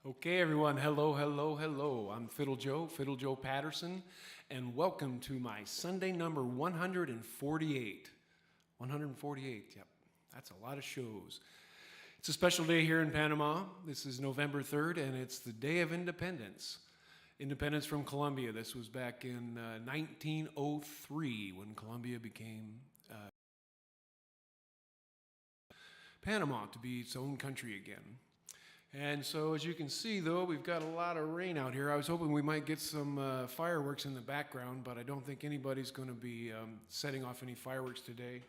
Okay, everyone, hello. I'm FiddleJoe Patterson, and welcome to my Sunday number 148. 148, yep, that's a lot of shows. It's a special day here in Panama. This is November 3rd, and it's the Day of Independence. Independence from Colombia. This was back in 1903 when Colombia became Panama to be its own country again. And so as you can see, though, we've got a lot of rain out here. I was hoping we might get some fireworks in the background, but I don't think anybody's going to be setting off any fireworks today.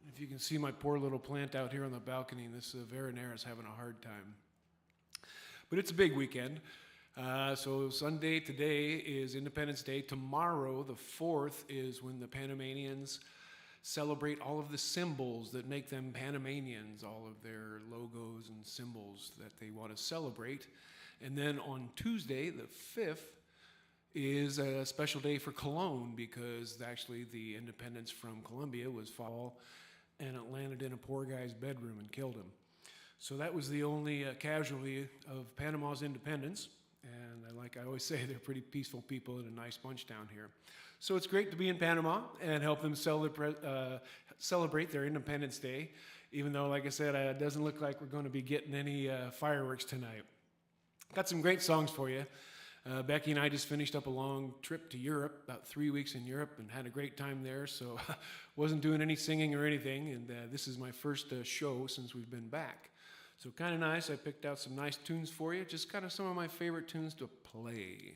If you can see my poor little plant out here on the balcony, this Veronera is having a hard time. But it's a big weekend. So Sunday today is Independence Day. Tomorrow, the 4th, is when the Panamanians celebrate all of the symbols that make them Panamanians, all of their logos and symbols that they want to celebrate. And then on Tuesday, the 5th, is a special day for Cologne because actually the independence from Colombia was fall and it landed in a poor guy's bedroom and killed him. So that was the only casualty of Panama's independence. And like I always say, they're pretty peaceful people and a nice bunch down here. So it's great to be in Panama and help them celebrate their Independence Day, even though, like I said, it doesn't look like we're going to be getting any fireworks tonight. Got some great songs for you. Becky and I just finished up a long trip to Europe, about 3 weeks in Europe, and had a great time there, so wasn't doing any singing or anything, and this is my first show since we've been back. So kind of nice. I picked out some nice tunes for you, just kind of some of my favorite tunes to play.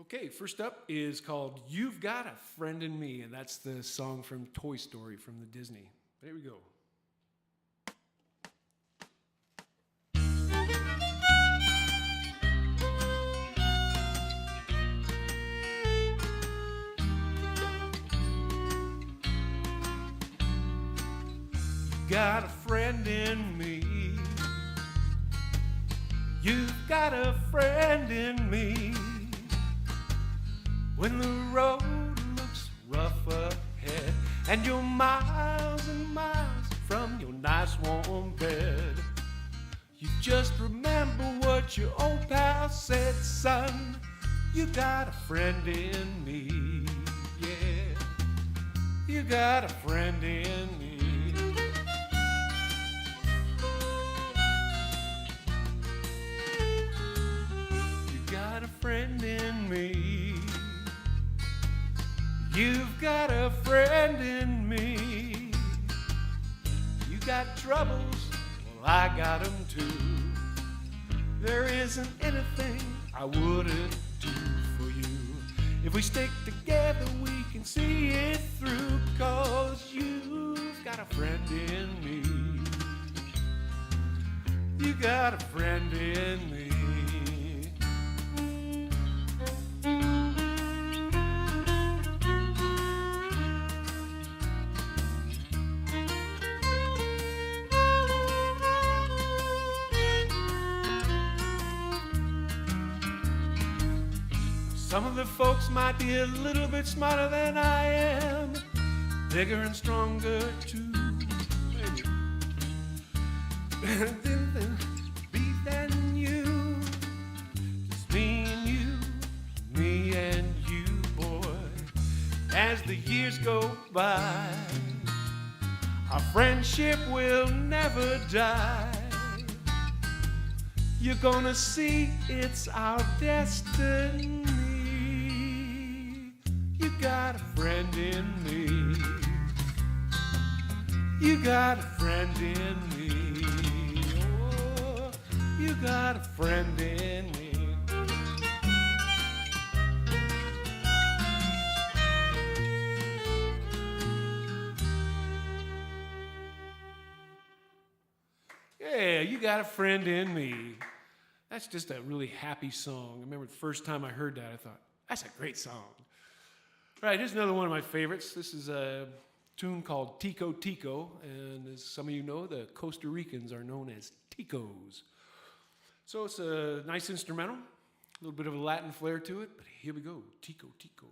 Okay, first up is called You've Got a Friend in Me, and that's the song from Toy Story from the Disney. There we go. Got a friend in me. You've got a friend in me. When the road looks rough ahead and you're miles and miles from your nice warm bed, you just remember what your old pal said, son. You got a friend in me, yeah. You got a friend in me. Friend in me. You've got a friend in me. You got troubles, well I got them too. There isn't anything I wouldn't do for you. If we stick together we can see it through, 'cause you've got a friend in me. You got a friend in me. Some of the folks might be a little bit smarter than I am, bigger and stronger too, maybe. Than you, just me and you, boy. As the years go by, our friendship will never die. You're gonna see it's our destiny. You got a friend in me. You got a friend in me. Oh, you got a friend in me. Yeah, you got a friend in me. That's just a really happy song. I remember the first time I heard that, I thought, that's a great song. All right, here's another one of my favorites. This is a tune called Tico Tico, and as some of you know, the Costa Ricans are known as Ticos. So it's a nice instrumental, a little bit of a Latin flair to it, but here we go, Tico Tico.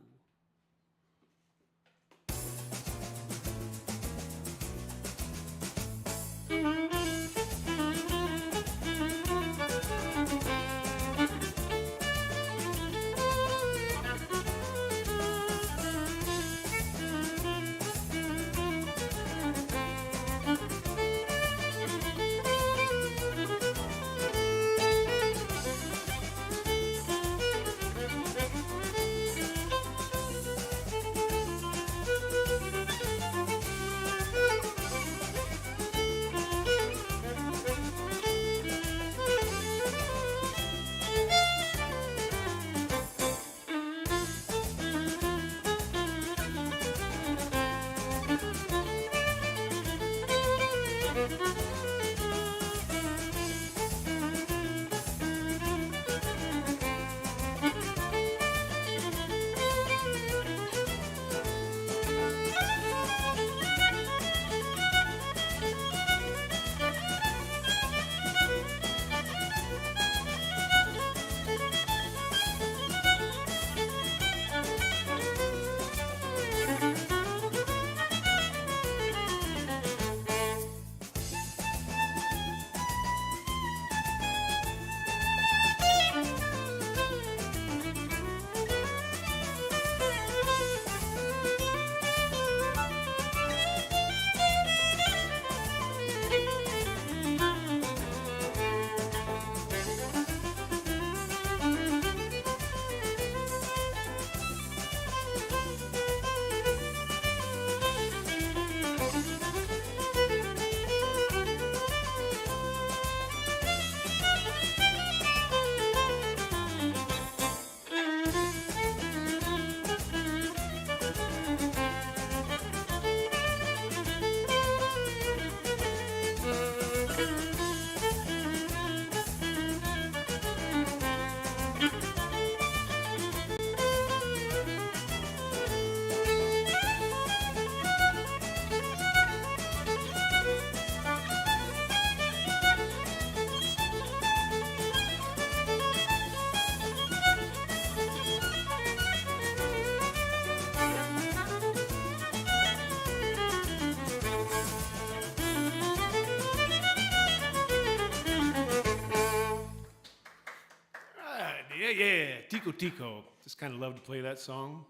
Tico. Just kind of love to play that song,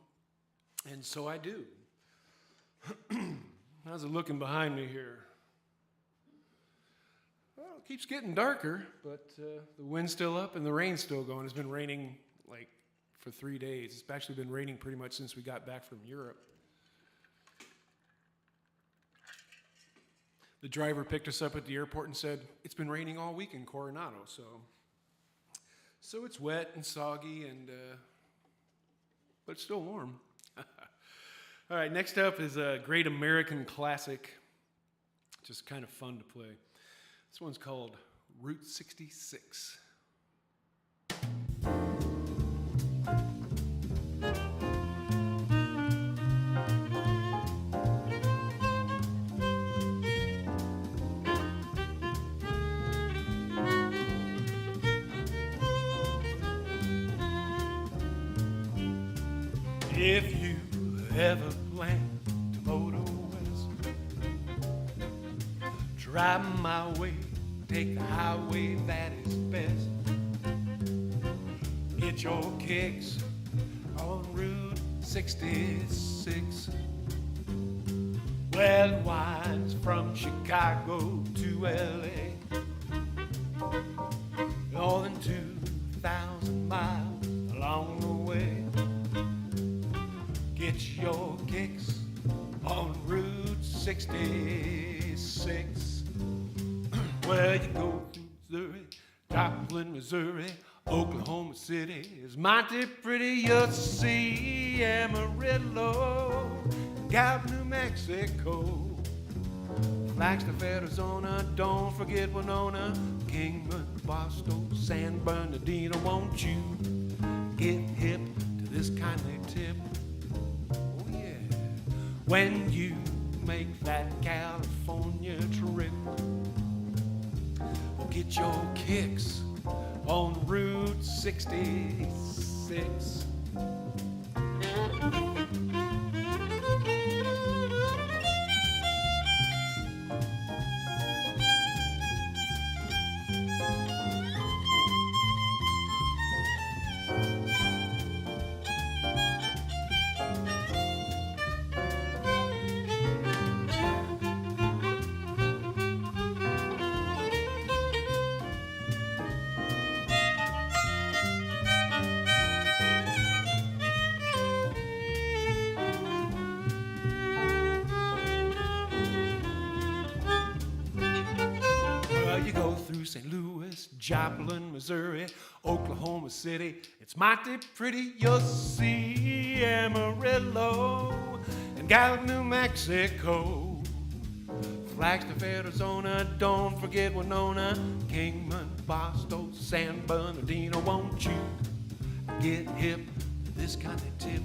and so I do. How's it looking behind me here? Well, it keeps getting darker, but the wind's still up and the rain's still going. It's been raining like for 3 days. It's actually been raining pretty much since we got back from Europe. The driver picked us up at the airport and said, it's been raining all week in Coronado, so it's wet and soggy, and but it's still warm. All right, next up is a great American classic, just kind of fun to play. This one's called Route 66. If you ever plan to motor west, drive my way, take the highway that is best. Get your kicks on Route 66. Well, it winds from Chicago to LA, more than 2,000 miles along the way. Get your kicks on Route 66. Well, you go through Missouri, Joplin, Missouri, Oklahoma City is mighty pretty. You'll see Amarillo, Gallup, New Mexico, Flagstaff, Arizona. Don't forget Winona, Kingman, Barstow, San Bernardino. Won't you get hip to this kindly tip? When you make that California trip, get your kicks on Route 66. You go through St. Louis, Joplin, Missouri, Oklahoma City. It's mighty pretty. You'll see Amarillo and Gallup, New Mexico, Flagstaff, Arizona. Don't forget Winona, Kingman, Barstow, San Bernardino. Won't you get hip to this kind of tip?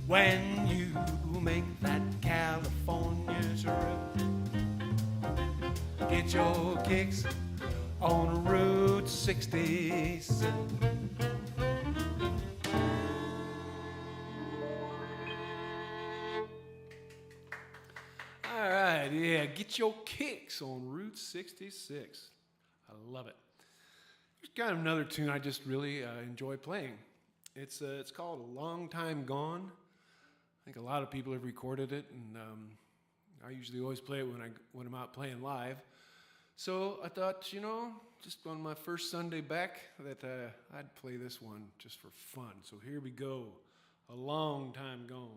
When you make that California trip, get your kicks on Route 66. All right, yeah, get your kicks on Route 66. I love it. There's kind of another tune I just really enjoy playing. It's called A Long Time Gone. I think a lot of people have recorded it, and I usually always play it when I'm out playing live. So I thought, just on my first Sunday back, that I'd play this one just for fun. So here we go, A Long Time Gone.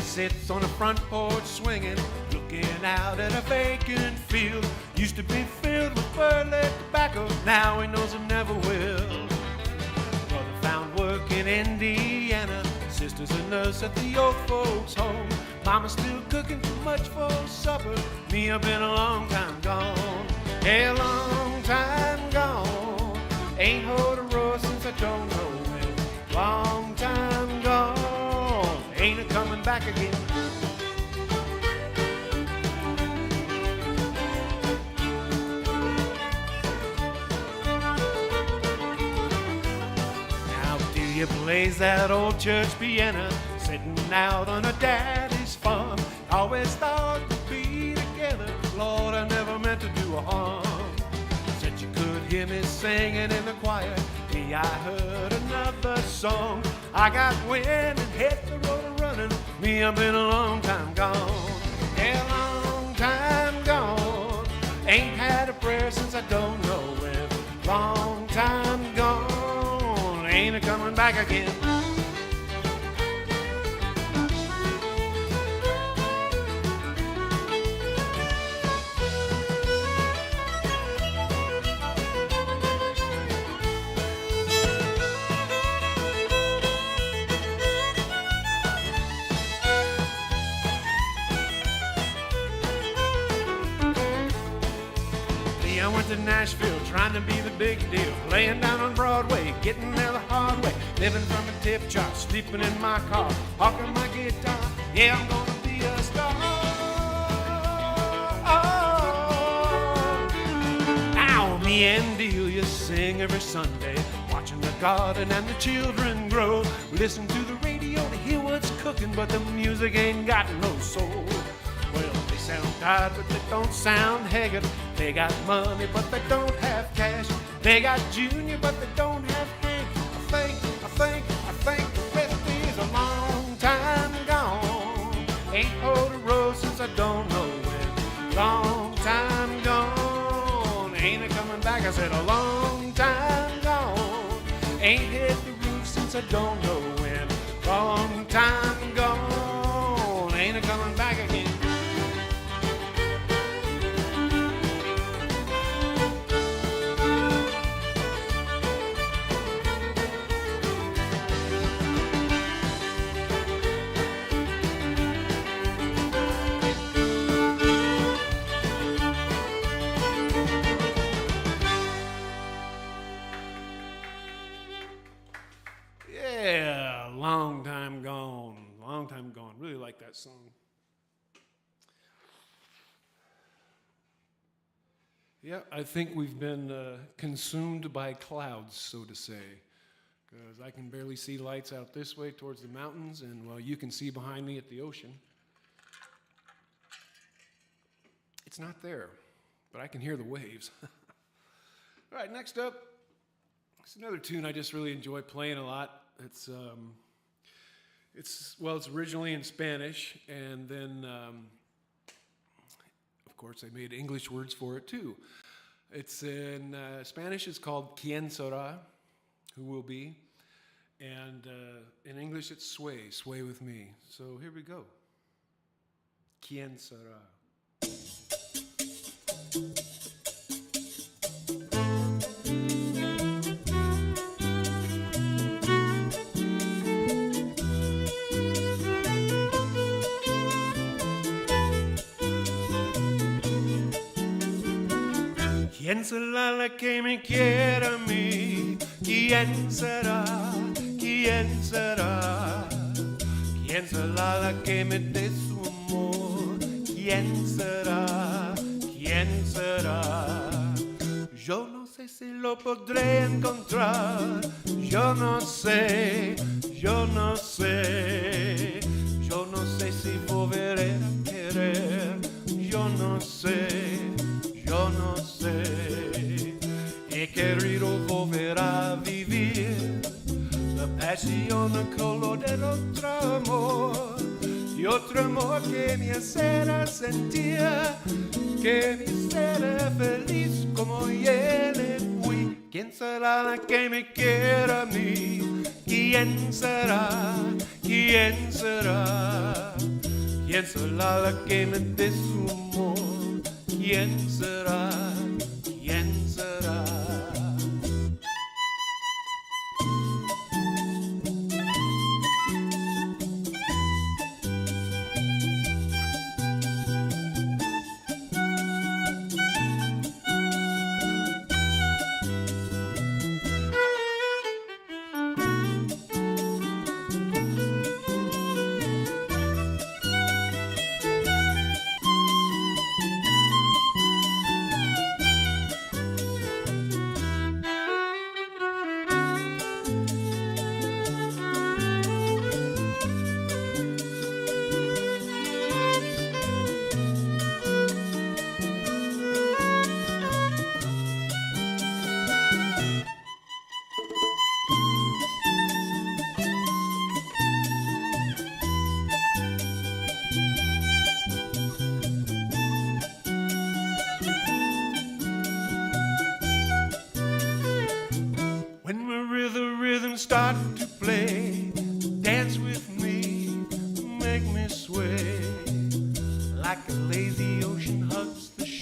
Sits on the front porch swinging, looking out at a vacant field. Used to be filled with burley tobacco, now he knows it never will. Brother found work in Indiana, sister's a nurse at the old folks' home. Mama's still cooking too much for supper, me I've been a long time gone. Hey, a long time gone, ain't heard a roar since I don't know when. Long time gone, ain't a coming back again. He plays that old church piano, sitting out on a daddy's farm. Always thought we'd be together, Lord, I never meant to do a harm. Said you could hear me singing in the choir, me, I heard another song. I got wind and hit the road running, me, I've been a long time gone. Yeah, long time gone, ain't had a prayer since I don't know when. Long time gone, ain't a coming back again. I went to Nashville trying to be the big deal, laying down on Broadway, getting there the hard way, living from a tip jar, sleeping in my car, hawking my guitar. Yeah, I'm gonna be a star. Now me and Delia sing every Sunday, watching the garden and the children grow. We listen to the radio to hear what's cooking, but the music ain't got no soul. Well, they sound tired, but they don't sound haggard. They got money, but they don't have cash. They got Junior, but they don't have Hank. I think the rest is a long time gone. Ain't hold a road since I don't know when. Long time gone, ain't it coming back? I said a long time gone. Ain't hit the roof since I don't know when. Long time gone, ain't it coming back again? Yeah, long time gone. Long time gone. Really like that song. Yeah, I think we've been consumed by clouds, so to say, because I can barely see lights out this way towards the mountains, and well, you can see behind me at the ocean. It's not there, but I can hear the waves. All right, next up, it's another tune I just really enjoy playing a lot. It's originally in Spanish, and then of course they made English words for it too. It's in Spanish. It's called "Quién será," who will be, and in English it's "Sway," sway with me. So here we go. ¿Quién será? ¿Quién será la que me quiera a mí? ¿Quién será? ¿Quién será? ¿Quién será la que me dé su amor? ¿Quién será? ¿Quién será? Yo no sé si lo podré encontrar. Yo no sé, yo no sé. Yo no sé si volveré a querer. Yo no sé. Yo no sé, he querido volver a vivir la pasión, el color del otro amor, y otro amor que me hiciera sentir, que me hiciera feliz como ayer fui. ¿Quién será la que me quiera a mí? ¿Quién será? ¿Quién será? ¿Quién será la que me dé su amor? ¿Quién será? ¿Quién será?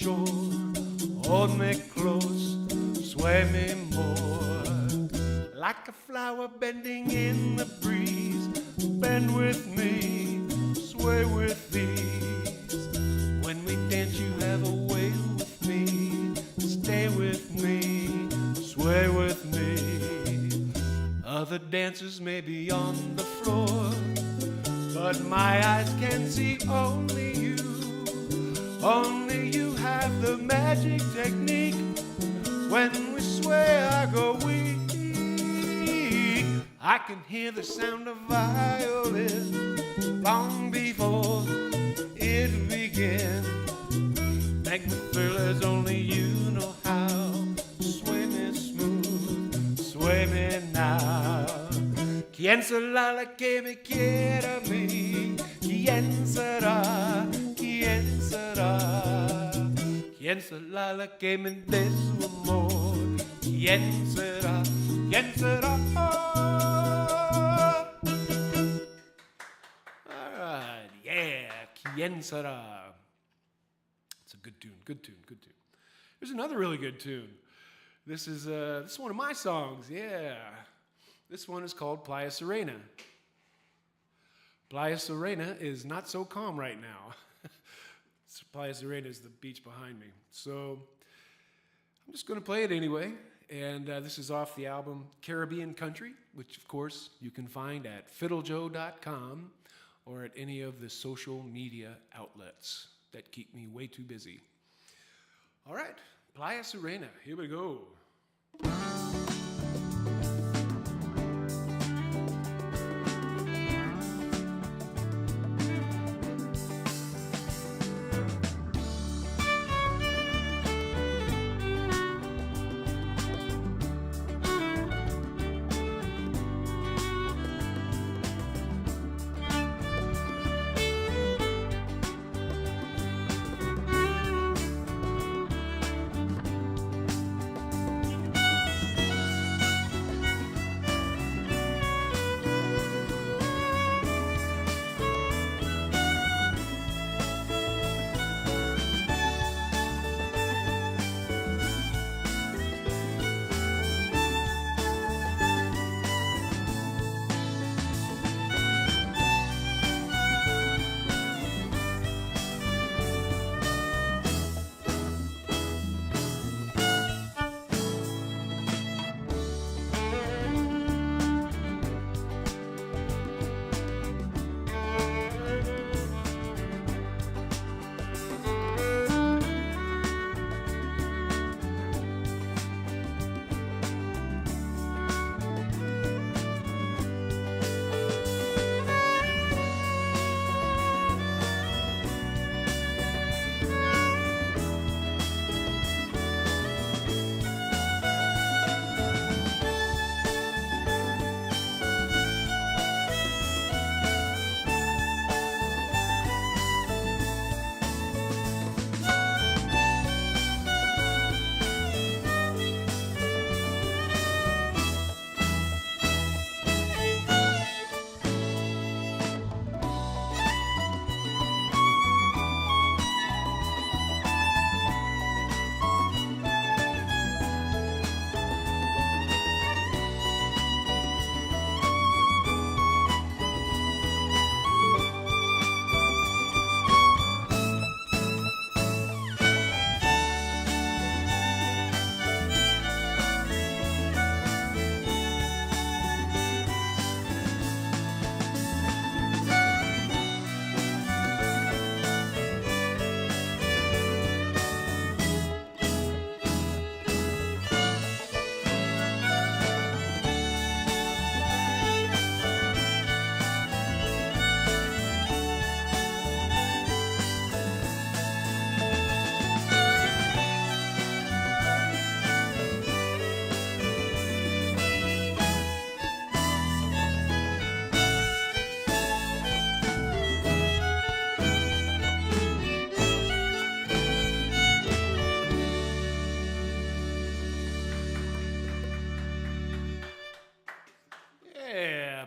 shore. Hold me close, sway me more. Like a flower bending in the breeze, bend with me, sway with ease. When we dance you have a way with me, stay with me, sway with me. Other dancers may be on the floor, but my eyes can see only you. Only you have the magic technique. When we sway I go weak. I can hear the sound of violin long before it begins. Make me feel as only you know how. Sway me smooth, sway me now. ¿Quién será la que me quiera a mí? ¿Quién será? ¿Quién será? ¿Quién será la que me dé su amor? ¿Quién será? ¿Quién será? All right, yeah, ¿Quién será? It's a good tune, good tune, good tune. Here's another really good tune. This is one of my songs, yeah. This one is called Playa Serena. Playa Serena is not so calm right now. Playa Serena is the beach behind me. So I'm just going to play it anyway. And this is off the album Caribbean Country, which of course you can find at FiddleJoe.com or at any of the social media outlets that keep me way too busy. All right, Playa Serena, here we go.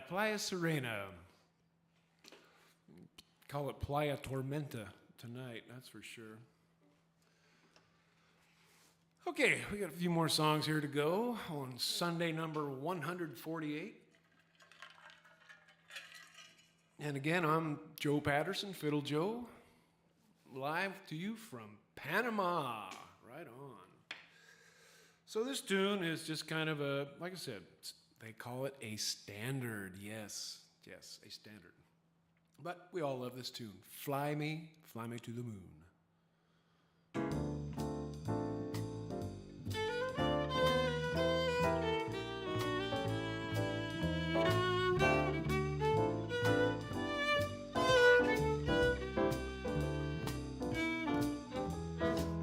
Playa Serena. Call it Playa Tormenta tonight, that's for sure. Okay, we got a few more songs here to go on Sunday number 148. And again, I'm Joe Patterson, FiddleJoe, live to you from Panama. Right on. So this tune is just kind of a, like I said, they call it a standard. Yes, a standard. But we all love this tune. Fly me to the moon.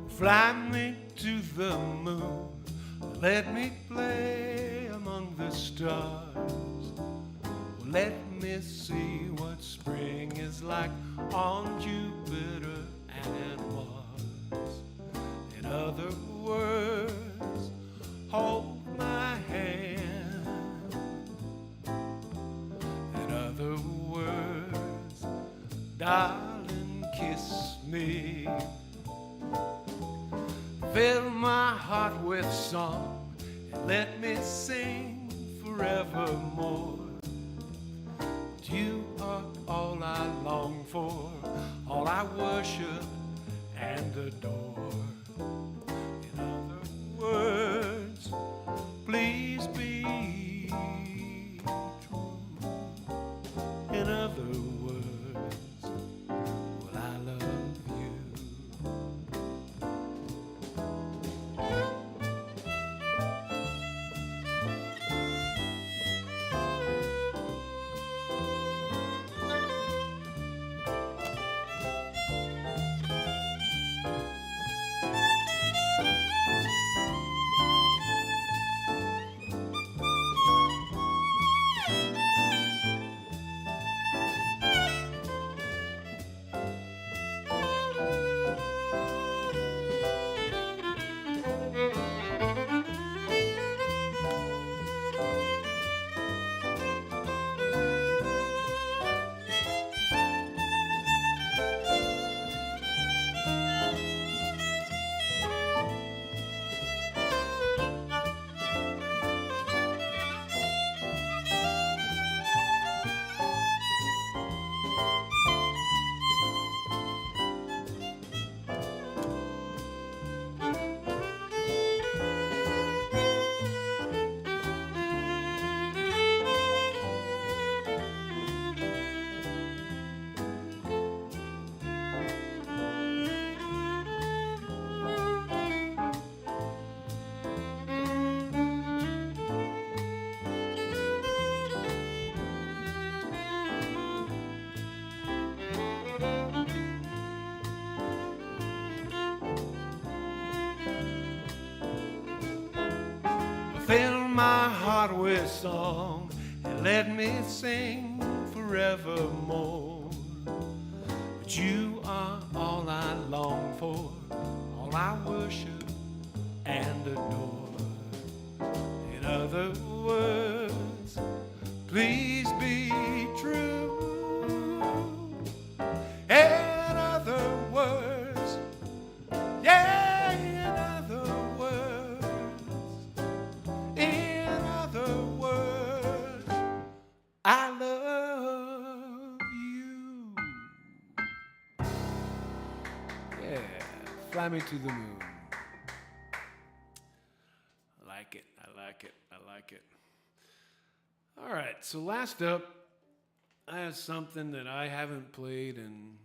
Fly me to the moon, let me play among the stars. Let me see what spring is like on Jupiter and Mars. In other words, hold my hand. In other words, darling, kiss me. Fill my heart with song and let me sing forevermore. You are all I long for, all I worship and adore. In other words, please be true. In other words, will I love you? Fill my heart with song and let me sing forevermore. But you are all I long for, all I worship and adore. In other words, please be true. In other words, yeah, in other words, in other words, I love you. Yeah, fly me to the moon. I like it, I like it, I like it. All right, so last up, I have something that I haven't played in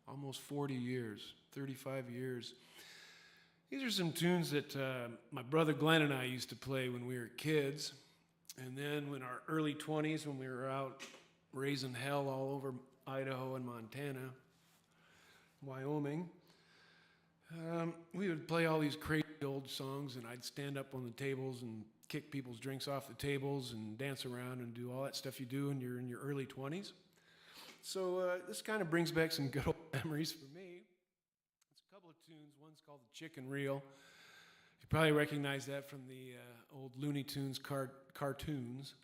almost 40 years, 35 years. These are some tunes that my brother Glenn and I used to play when we were kids. And then in our early 20s, when we were out raising hell all over Idaho and Montana, Wyoming, we would play all these crazy old songs, and I'd stand up on the tables and kick people's drinks off the tables and dance around and do all that stuff you do when you're in your early 20s. So this kind of brings back some good old memories for me. It's a couple of tunes. One's called The Chicken Reel. You probably recognize that from the old Looney Tunes cartoons.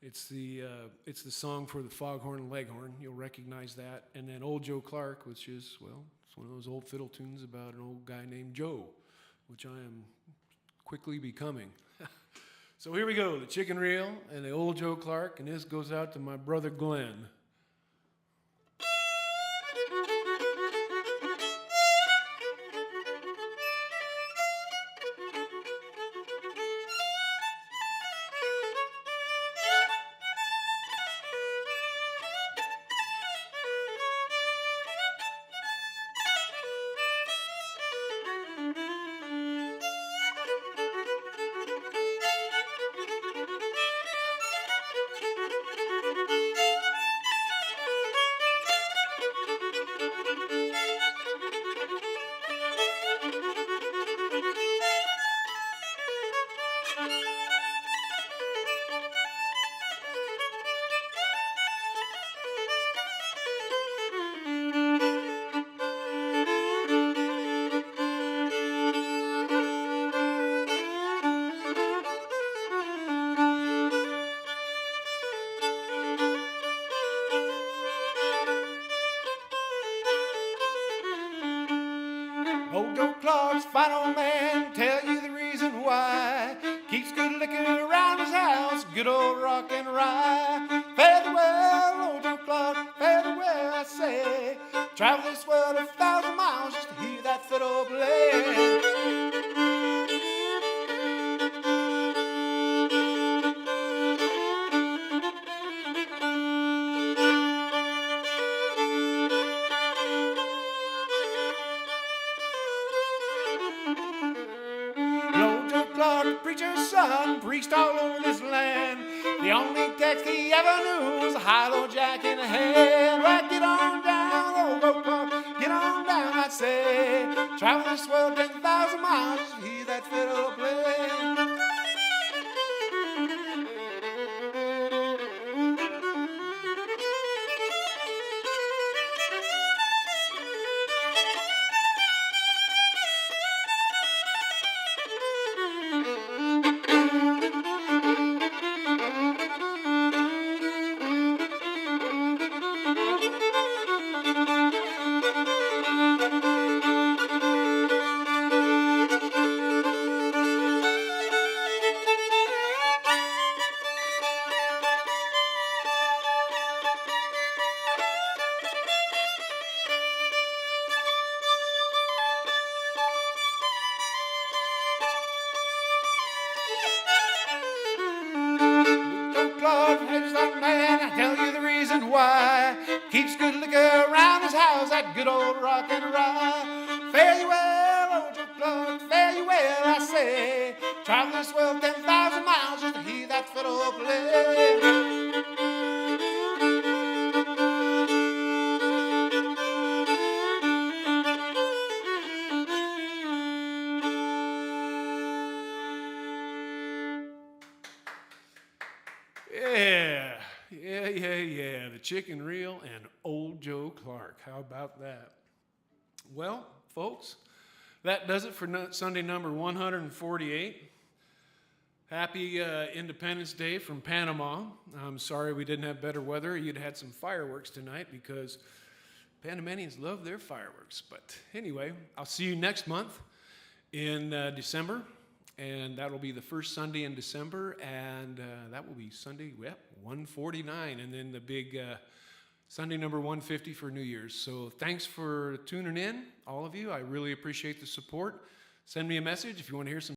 It's the song for the Foghorn Leghorn. You'll recognize that. And then Old Joe Clark, which is, well, it's one of those old fiddle tunes about an old guy named Joe, which I am quickly becoming. So here we go, the chicken reel and the Old Joe Clark, and this goes out to my brother Glenn. Old Joe Clark's fine old man, tell you the reason why. Keeps good liquor around his house, good old rock and rye. Fare thee well, Old Joe Clark, fare thee well, I say. Travel this world 1,000 miles just to hear that fiddle play. Clark, preacher's son, preached all over this land. The only text he ever knew was a high-low jack in the head. Right, get on down, Old Clark, get on down, I'd say. Travel this world 10,000 miles just to hear that fiddle play. I tell you the reason why. Keeps good liquor around his house, that good old rock and rye. Fare you well, Old Joe Clark, fare you well, I say. Travel this world 10,000 miles just to hear that fiddle play. Yeah, the chicken reel and Old Joe Clark. How about that? Well, folks, that does it for Sunday number 148. Happy Independence Day from Panama. I'm sorry we didn't have better weather. You'd had some fireworks tonight because Panamanians love their fireworks. But anyway, I'll see you next month in December. And that'll be the first Sunday in December, and that will be Sunday, 149, and then the big Sunday number 150 for New Year's. So thanks for tuning in, all of you. I really appreciate the support. Send me a message if you want to hear some